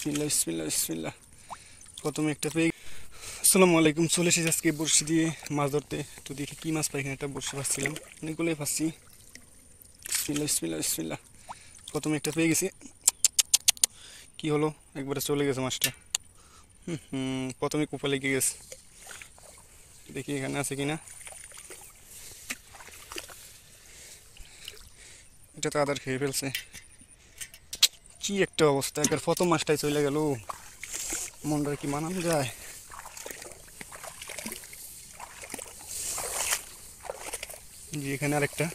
বিসমিল্লাহ বিসমিল্লাহ বিসমিল্লাহ। প্রথমে একটা পেয়ে আসসালামু আলাইকুম। চলে এসেছি আজকে বড়শি দিয়ে মাছ ধরতে। তো দেখি কী মাছ পাই। এখানে একটা বড়শি পাচ্ছিলাম, অনেকগুলোই পাচ্ছি। বিসমিল্লাহ বিসমিল্লাহ বিসমিল্লাহ। প্রথমে একটা পেয়ে গেছি। কি হলো, একবারে চলে গেছে মাছটা। প্রথমে কোপা লেগে গেছে। দেখি এখানে আছে কিনা। এটা তো আদার খেয়ে ফেলছে। কি একটা অবস্থা, একবার প্রথম মাছটাই চলে গেল। মনটা কি মানানো যায়? যে এখানে আরেকটা,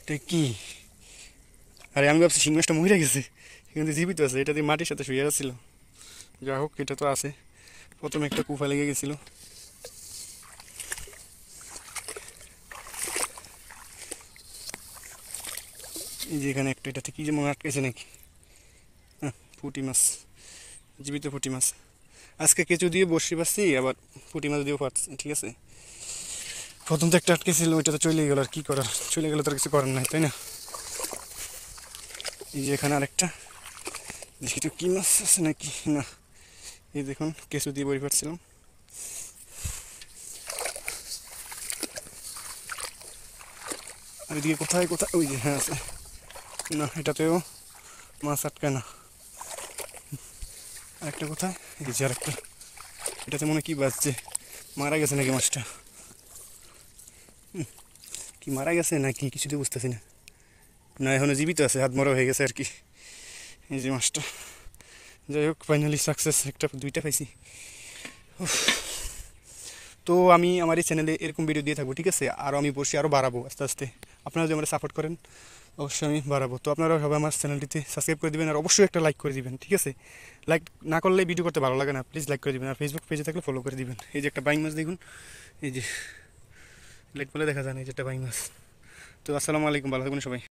এটা কি? আরে আমি ভাবছি শিং মাছটা মরে গেছে, কিন্তু জীবিত আছে। এটা দিয়ে মাটির সাথে শুয়ে যাচ্ছিল। যা হোক, এটা তো আছে। প্রথমে একটা কুফা লেগে গেছিল। এই যে এখানে একটা, এটাতে কি যে মনে আটকেছে নাকি। হ্যাঁ, পুঁটি মাছ, জীবিত পুঁটি মাছ। আজকে কেঁচু দিয়ে বসি পাচ্ছি, আবার পুঁটি মাছ দিয়েও পাচ্ছি। ঠিক আছে, প্রথম তো একটা আটকে ছিল, ওইটা তো চলে গেল। আর কি করার, চলে গেলে তো আর কিছু করার নাই, তাই না? এই যে এখানে আরেকটা, দেখি তো কি মাছ আছে নাকি না। এই দেখুন, কেঁচু দিয়ে বড়ি পাচ্ছিলাম। আর এদিকে কোথায় কোথায়, ওই যে হ্যাঁ আছে। না, এটাতেও মাছ আটকায় না। আরেকটা কোথায়, এই যে আরেকটা। এটাতে মনে কি বাজছে, মারা গেছে নাকি মাছটা? কি মারা গেছে নাকি কিছুতে বুঝতেছি না। না, এখনো জীবিত আছে, হাত মরা হয়ে গেছে আর কি। এই যে মাছটা, যাই হোক ফাইনালি সাকসেস। একটা দুইটা পাইছি। উফ। তো আমি আমার এই চ্যানেলে এরকম ভিডিও দিয়ে থাকবো, ঠিক আছে? আর আমি বসে আরও বাড়াবো আস্তে আস্তে। আপনারা যদি আমার সাপোর্ট করেন, অবশ্যই আমি বাড়াবো। তো আপনারা সবাই আমার চ্যানেলটিতে সাবস্ক্রাইব করে দিবেন, আর অবশ্যই একটা লাইক করে দিবেন, ঠিক আছে? লাইক না করলে ভিডিও করতে ভালো লাগে না, প্লিজ লাইক করে দিবেন। আর ফেসবুক পেজে থাকলে ফলো করে দিবেন। এই যে একটা বাইং মাছ দেখুন, এই যে লাইট বলে দেখা যায় না, এই যে একটা বাইং মাছ। তো আসসালামু আলাইকুম, ভালো থাকবেন সবাই।